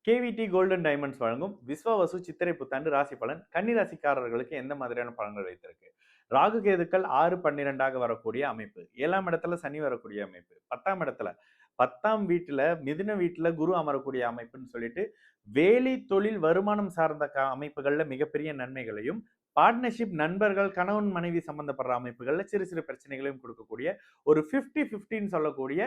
Cavity golden diamonds வழங்கும் விஸ்வாவசு சித்திரை புத்தாண்டு ராசி பலன் கன்னி ராசிக்காரர்களுக்கு எந்த மாதிரியான பலன்கள் வைத்திருக்கு. ராகு கேதுக்கள் 6 12 வரக்கூடிய அமைப்பு, 7ஆம் இடத்துல சனி வரக்கூடிய அமைப்பு, 10ஆம் இடத்துல 10ஆம் வீட்டுல மிதுன வீட்டுல குரு அமரக்கூடிய அமைப்புன்னு சொல்லிட்டு வேலை தொழில் வருமானம் சார்ந்த அமைப்புகள்ல மிகப்பெரிய நன்மைகளையும், பார்ட்னர்ஷிப் நண்பர்கள் கணவன் மனைவி சம்பந்தப்படுற அமைப்புகள்ல சிறு சிறு பிரச்சனைகளையும் கொடுக்கக்கூடிய ஒரு 50-50 சொல்லக்கூடிய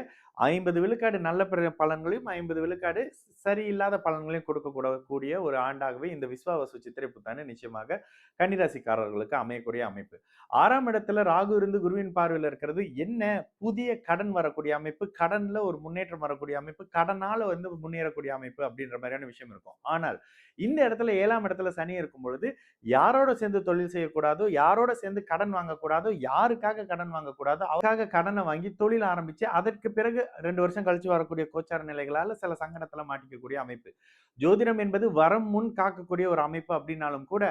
50 விழுக்காடு நல்ல பலன்களையும் 50 விழுக்காடு சரியில்லாத பலன்களையும் கொடுக்கக்கூடக்கூடிய ஒரு ஆண்டாகவே இந்த விஸ்வாவசு சித்திரை புத்தாண்டு நிச்சயமாக கன்னிராசிக்காரர்களுக்கு அமையக்கூடிய அமைப்பு. 6ஆம் இடத்துல ராகு இருந்து குருவின் பார்வையில் இருக்கிறது என்ன, புதிய கடன் வரக்கூடிய அமைப்பு, கடன்ல ஒரு முன்னேற்றம் வரக்கூடிய அமைப்பு, கடனால முன்னேறக்கூடிய அமைப்பு அப்படின்ற மாதிரியான விஷயம் இருக்கும். ஆனால் இந்த இடத்துல 7ஆம் இடத்துல சனி இருக்கும் பொழுது யாரோட சேர்ந்து தொழில் செய்யக்கூடாதோ, யாரோட சேர்ந்து கடன் வாங்கக்கூடாதோ, யாருக்காக கடன் வாங்கக்கூடாதோ அவருக்காக கடனை வாங்கி தொழில் ஆரம்பிச்சு அதற்கு பிறகு 2 வருஷம் கழிச்சு வரக்கூடிய கோச்சார நிலைகளால சில சங்கடத்துல மாட்டிக்கக்கூடிய அமைப்பு. ஜோதிடம் என்பது வரம் முன் காக்கக்கூடிய ஒரு அமைப்பு அப்படின்னாலும் கூட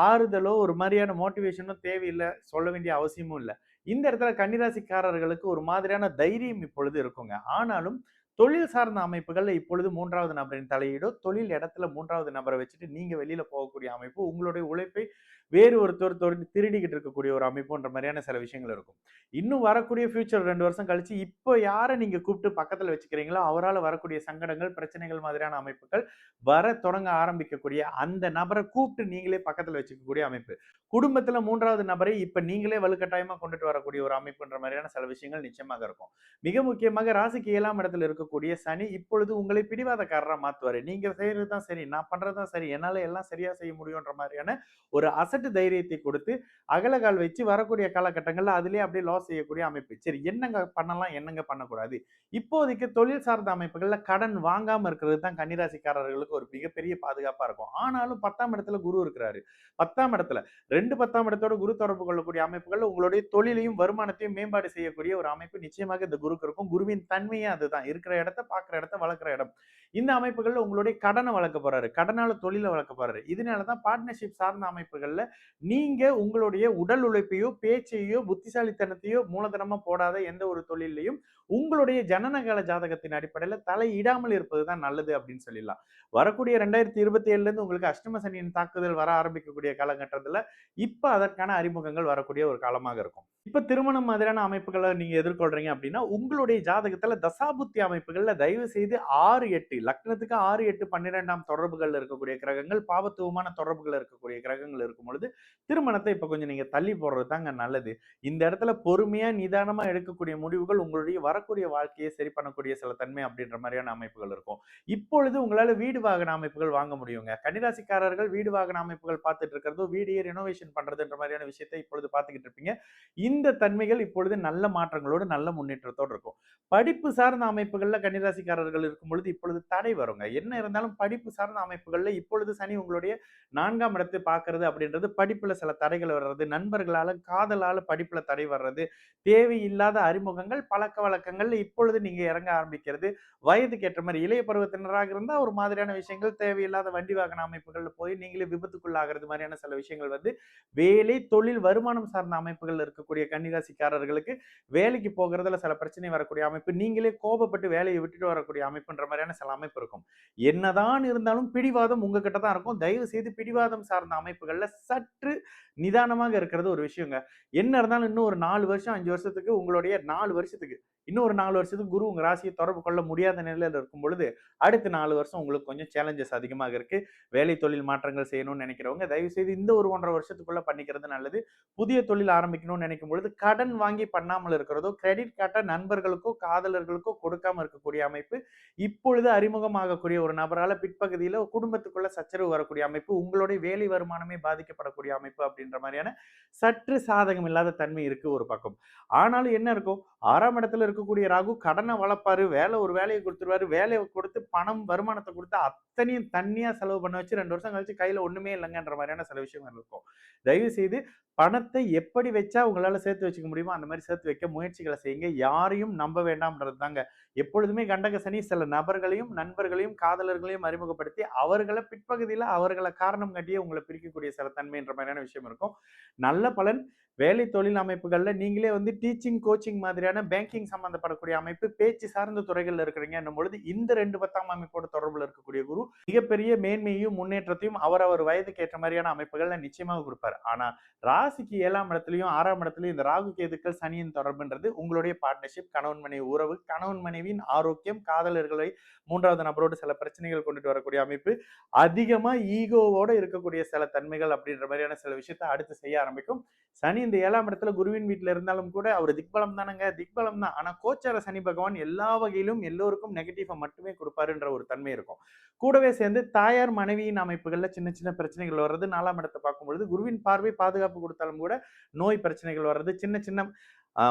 ஆறுதலோ ஒரு மாதிரியான மோட்டிவேஷனோ தேவையில்லை, சொல்ல வேண்டிய அவசியமும் இல்லை. இந்த இடத்துல கன்னிராசிக்காரர்களுக்கு ஒரு மாதிரியான தைரியம் இப்பொழுது இருக்குங்க. ஆனாலும் தொழில் சார்ந்த அமைப்புகள்ல இப்பொழுது 3வது நபரின் தலையீடோ, தொழில் இடத்துல 3வது நபரை வச்சுட்டு நீங்க வெளியில போகக்கூடிய அமைப்பு, உங்களுடைய உழைப்பை வேறு ஒருத்தர் திருடிக்கிட்டு இருக்கக்கூடிய ஒரு அமைப்புன்ற மாதிரியான சில விஷயங்கள் இருக்கும். இன்னும் வரக்கூடிய ஃபியூச்சர் 2 வருஷம் கழிச்சு இப்போ யாரை நீங்க கூப்பிட்டு பக்கத்துல வச்சுக்கிறீங்களோ அவரால் வரக்கூடிய சங்கடங்கள், பிரச்சனைகள் மாதிரியான அமைப்புகள் வர தொடங்க ஆரம்பிக்கக்கூடிய அந்த நபரை கூப்பிட்டு நீங்களே பக்கத்துல வச்சுக்கக்கூடிய அமைப்பு. குடும்பத்துல 3வது நபரை இப்ப நீங்களே வலுக்கட்டாயமா கொண்டுட்டு வரக்கூடிய ஒரு அமைப்புன்ற மாதிரியான சில விஷயங்கள் நிச்சயமாக இருக்கும். மிக முக்கியமாக ராசிக்கு 7ஆம் இடத்துல இருக்கக்கூடிய சனி இப்பொழுது உங்களை பிடிவாதக்காரரா மாத்துவாரு. நீங்க செய்யறதுதான் சரி, நான் பண்றதுதான் சரி, என்னால எல்லாம் சரியா செய்ய முடியும்ன்ற மாதிரியான ஒரு அசட்டு தைரியத்தை கொடுத்து அகலகால் வச்சு வரக்கூடிய காலகட்டங்கள்ல அதுலயே அப்படியே லாஸ் செய்யக்கூடிய அமைப்பு. சரி, என்னங்க பண்ணலாம், என்னங்க பண்ணக்கூடாது. இப்போதைக்கு தொழில் சார்ந்த அமைப்புகள்ல கடன் வாங்காம இருக்கிறது தான் கன்னிராசிக்காரர்களுக்கு ஒரு மிகப்பெரிய பாதுகாப்பா இருக்கும். ஆனாலும் 10ஆம் இடத்துல குரு இருக்கிறாரு. 10ஆம் இடத்துல 10ஆம் இடத்தோட குரு தொடர்பு கொள்ளக்கூடிய அமைப்புகள் உங்களுடைய தொழிலையும் வருமானத்தையும் மேம்பாடு செய்யக்கூடிய ஒரு அமைப்பு நிச்சயமாக இந்த குருக்கு இருக்கும். குருவின் தன்மையே அதுதான், இருக்கிற இடத்த பார்க்கிற இடத்த வளர்க்கிற இடம். இந்த அமைப்புகள்ல உங்களுடைய கடனை வளர்க்க போறாரு, கடனால தொழிலை வளர்க்க போறாரு. இதனாலதான் பார்ட்னர்ஷிப் சார்ந்த அமைப்புகள்ல நீங்க உங்களுடைய உடல் உழைப்பையோ, பேச்சையோ, புத்திசாலித்தனத்தையோ மூலதனமா போடாத எந்த ஒரு தொழிலையும் உங்களுடைய ஜனனகால ஜாதகத்தின் அடிப்படையில தலையிடாமல் இருப்பதுதான் நல்லது அப்படின்னு சொல்லிடலாம். வரக்கூடிய 2027ல இருந்து உங்களுக்கு அஷ்டம சனியின் தாக்குதல் வர ஆரம்பிக்கக்கூடிய காலகட்டத்துல இப்ப அதற்கான அறிமுகங்கள் வரக்கூடிய ஒரு காலமாக இருக்கும். இப்ப திருமணம் மாதிரியான அமைப்புகளை நீங்க எதிர்கொள்றீங்க அப்படின்னா உங்களுடைய ஜாதகத்துல தசாபுத்தி அமைப்புகள்ல தயவு செய்து 6-8 லக்னத்துக்கு 6-8 12ஆம் தொடர்புகள் இருக்கக்கூடிய கிரகங்கள், பாவத்துவமான தொடர்புகள் இருக்கக்கூடிய கிரகங்கள் இருக்கும் பொழுது திருமணத்தை இப்ப கொஞ்சம் நீங்க தள்ளி போடுறது தாங்க நல்லது. இந்த இடத்துல பொறுமையா நிதானமா எடுக்கக்கூடிய முடிவுகள் உங்களுடைய வரக்கூடிய வாழ்க்கையை சரி பண்ணக்கூடிய சில தன்மை அப்படின்ற மாதிரியான அமைப்புகள் இருக்கும். இப்பொழுது உங்களால வீடு வாகன அமைப்புகள் வாங்க முடியுங்க. கன்னிராசிக்காரர்கள் வீடு வாகன அமைப்புகள் பார்த்துட்டு இருக்கிறதோ, வீடையே ரெனோவேஷன் பண்றதுன்ற மாதிரியான விஷயத்தை இப்பொழுது பார்த்துக்கிட்டு இருப்பீங்க. இந்த தன்மைகள் இப்பொழுது நல்ல மாற்றங்களோடு நல்ல முன்னேற்றத்தோடு இருக்கும். படிப்பு சார்ந்த அமைப்புகள்ல கன்னிராசிக்காரர்கள் இருக்கும் பொழுது இப்பொழுது தடை வருங்க. என்ன இருந்தாலும் படிப்பு சார்ந்த அமைப்புகள்ல இப்பொழுது சனி உங்களுடைய 4ஆம் இடத்தை பார்க்கிறது அப்படின்றது படிப்புல சில தடைகள் வர்றது, நண்பர்களால காதலால படிப்புல தடை வர்றது, தேவையில்லாத அறிமுகங்கள், பழக்க வழக்கங்கள்ல இப்பொழுது நீங்க இறங்க ஆரம்பிக்கிறது, வயதுக்கு ஏற்ற மாதிரி இளைய பருவத்தினராக இருந்தா ஒரு மாதிரியான விஷயங்கள், தேவையில்லாத வண்டி வாகன அமைப்புகள்ல போய் நீங்களே விபத்துக்குள்ளாகிறது மாதிரியான சில விஷயங்கள் வேலை தொழில் வருமானம் சார்ந்த அமைப்புகள் இருக்கக்கூடிய கன்னிராசிக்காரர்களுக்கு வேலைக்கு போகிறதுல சில பிரச்சனை வரக்கூடிய அமைப்பு, நீங்களே கோபப்பட்டு வேலையை விட்டுட்டு வரக்கூடிய அமைப்புன்ற மாதிரியான சில அமைப்பு இருக்கும். என்னதான் இருந்தாலும் பிடிவாதம் உங்ககிட்ட தான் இருக்கும். தயவு செய்து பிடிவாதம் சார்ந்த அமைப்புகள்ல சற்று நிதானமாக இருக்கிறது ஒரு விஷயங்க. என்ன இருந்தாலும் இன்னும் ஒரு 4 வருஷம் 5 வருஷத்துக்கு உங்களுடைய 4 வருஷத்துக்கு இன்னும் ஒரு 4 வருஷத்துக்கு குரு உங்க ராசியை தொடர்பு கொள்ள முடியாத நிலையில இருக்கும் பொழுது அடுத்த 4 வருஷம் உங்களுக்கு கொஞ்சம் சேலஞ்சஸ் அதிகமாக இருக்கு. வேலை தொழில் மாற்றங்கள் செய்யணும்னு நினைக்கிறவங்க தயவு செய்து இந்த ஒரு 1.5 வருஷத்துக்குள்ள பண்ணிக்கிறது நல்லது. புதிய தொழில் ஆரம்பிக்கணும்னு நினைக்கும் பொழுது கடன் வாங்கி பண்ணாமல் இருக்கிறதோ, கிரெடிட் கார்டை நண்பர்களுக்கோ காதலர்களுக்கோ கொடுக்காம இருக்கக்கூடிய அமைப்பு, இப்பொழுது அறிமுகமாகக்கூடிய ஒரு நபரால பிற்பகுதியில குடும்பத்துக்குள்ள சச்சரவு வரக்கூடிய அமைப்பு, உங்களுடைய வேலை வருமானமே பாதிக்கப்படக்கூடிய அமைப்பு அப்படின்ற மாதிரியான சற்று சாதகம் இல்லாத தன்மை இருக்கு ஒரு பக்கம். ஆனாலும் என்ன இருக்கும், 6ஆம் இடத்துல இருக்கக்கூடிய ராகு கடனை வளர்ப்பாரு, ஒரு வேலையை கொடுத்துருவாரு, வேலையை கொடுத்து பணம் வருமானத்தை கொடுத்து அத்தனையும் தண்ணியா செலவு பண்ண வச்சு 2 வருஷம் கழிச்சு கையில ஒண்ணுமே இல்லைங்கன்ற மாதிரியான சில விஷயங்கள் இருக்கும். தயவு செய்து பணத்தை எப்படி வச்சா உங்களால சேர்த்து வச்சுக்க முடியுமோ அந்த மாதிரி சேர்த்து வைக்க முயற்சிகளை செய்யுங்க. யாரையும் நம்ப வேண்டாம்ன்றது தாங்க. எப்பொழுதுமே கண்டக சனி சில நபர்களையும் நண்பர்களையும் காதலர்களையும் அறிமுகப்படுத்தி அவர்களை பிற்பகுதியில அவர்களை காரணம் காட்டியே உங்களை பிரிக்கக்கூடிய சில தன்மைன்ற மாதிரியான விஷயம் இருக்கும். நல்ல பலன் வேலை தொழில் அமைப்புகள்ல நீங்களே வந்து டீச்சிங், கோச்சிங் மாதிரியான பேங்கிங் சம்பந்தப்படக்கூடிய அமைப்பு, பேச்சு சார்ந்த துறைகள்ல இருக்கிறீங்கன்னும் பொழுது, இந்த 2 10ஆம் அமைப்போட தொடர்புல இருக்கக்கூடிய குரு, மிகப்பெரிய மேன்மையையும், முன்னேற்றத்தையும் அவரவர் வயதுக்கு ஏற்ற மாரியான அமைப்புகள்ல நிச்சயமாக குடுப்பாரு. ஆனா, ராசிக்கு 7ஆம் இடத்திலயும், 6ஆம் இடத்திலயும் இந்த ராகு, கேதுக்கள், சனியின் தொடர்புன்றது உங்களுடைய பார்ட்னர்ஷிப், கணவன் மனைவி உறவு, கணவன் மனைவியின் ஆரோக்கியம், காதலர்களை 3வது நபரோடு சில பிரச்சனைகள் கொண்டுட்டு வரக்கூடிய அமைப்பு, அதிகமா ஈகோவோட இருக்கக்கூடிய சில தன்மைகள் அப்படின்ற மாரியான சில விஷயத்த அடுத்து செய்ய ஆரம்பிக்கும். சனி இந்த 7ஆம் இடத்துல குருவின் வீட்ல இருந்தாலும் கூட அவரு திக்பலம் தானங்க, திக்பலம் தான். ஆனா கோச்சார சனி பகவான் எல்லா வகையிலும் எல்லோருக்கும் நெகட்டிவ மட்டுமே குடுப்பாருன்ற ஒரு தன்மை இருக்கும். கூடவே சேர்ந்து தாயார், மனைவியின் அமைப்புகள்ல சின்ன சின்ன பிரச்சனைகள் வர்றது 4ஆம் இடத்த பார்க்கும்பொழுது குருவின் பார்வை பாதுகாப்பு குடுத்தாலும் கூட நோய் பிரச்சனைகள் வர்றது, சின்ன சின்ன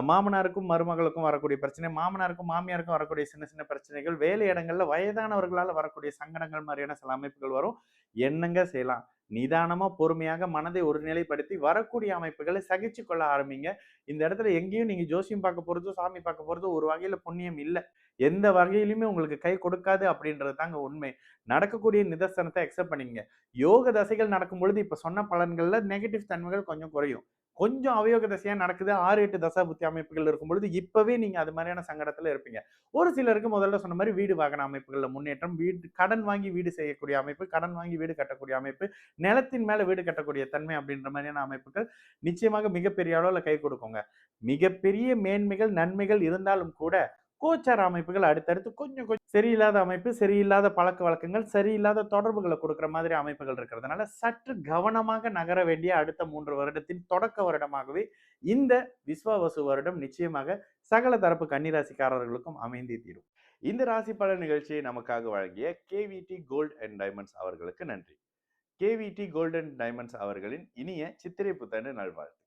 மாமனாருக்கும் மருமகளுக்கும் வரக்கூடிய பிரச்சனை, மாமனாருக்கும் மாமியாருக்கும் வரக்கூடிய சின்ன சின்ன பிரச்சனைகள், வேலை இடங்கள்ல வயதானவர்களால வரக்கூடிய சங்கடங்கள் மாரியான சில அமைப்புகள் வரும். என்னங்க செய்யலாம்? நிதானமா, பொறுமையாக மனதை ஒருநிலைப்படுத்தி வரக்கூடிய அமைப்புகளை சகிச்சுக் கொள்ள ஆரம்பிங்க. இந்த இடத்துல எங்கேயும் நீங்க ஜோசியம் பார்க்க போறதோ, சாமி பார்க்க போறதோ ஒரு வகையில புண்ணியம் இல்ல. எந்த வகையிலுமே உங்களுக்கு கை கொடுக்காது அப்படின்றது தாங்க உண்மை. நடக்கக்கூடிய நிதர்சனத்த அக்செப்ட் பண்ணிக்கங்க. யோக தசைகள் நடக்கும்பொழுது இப்ப சொன்ன பலன்கள்ல நெகட்டிவ் தன்மைகள் கொஞ்சம் குறையும். கொஞ்சம் அவயோக தசையா நடக்குது 6, 8 தசா புத்தி அமைப்புகள் இருக்கும்பொழுது, இப்பவே நீங்க அது மாரியான சங்கடத்துல இருப்பீங்க. ஒரு சிலருக்கு முதல்ல சொன்ன மாரி வீடு வாகன அமைப்புகள்ல முன்னேற்றம், கடன் வாங்கி வீடு செய்யக்கூடிய அமைப்பு, கடன் வாங்கி வீடு கட்டக்கூடிய அமைப்பு, நிலத்தின் மேல வீடு கட்டக்கூடிய தன்மை அப்படின்ற மாரியான அமைப்புகள் நிச்சயமாக மிகப்பெரிய அளவுல கை கொடுக்குங்க. மிகப்பெரிய மேன்மைகள், நன்மைகள் இருந்தாலும் கூட, கோச்சார அமைப்புகள் அடுத்தடுத்து கொஞ்சம் கொஞ்சம் சரியில்லாத அமைப்பு, சரியில்லாத பழக்கவழக்கங்கள், சரியில்லாத தொடர்புகள குடுக்குற மாதிரி அமைப்புகள் இருக்கிறதுனால, சற்று கவனமாக நகர வேண்டிய அடுத்த 3 வருடத்தின் தொடக்க வருடமாகவே இந்த விஸ்வாவசு வருடம் நிச்சயமாக சகல தரப்பு கன்னிராசிக்காரர்களுக்கும் அமைந்தே தீரும். இந்த ராசி பலன் நிகழ்ச்சியை நமக்காக வழங்கிய கேவிடி கோல்ட் அண்ட் டைமண்ட்ஸ் அவர்களுக்கு நன்றி. கேவிடி கோல்ட் அண்ட் டைமண்ட்ஸ் அவர்களின் இனிய சித்திரை புத்தாண்டு நல்வாழ்த்து.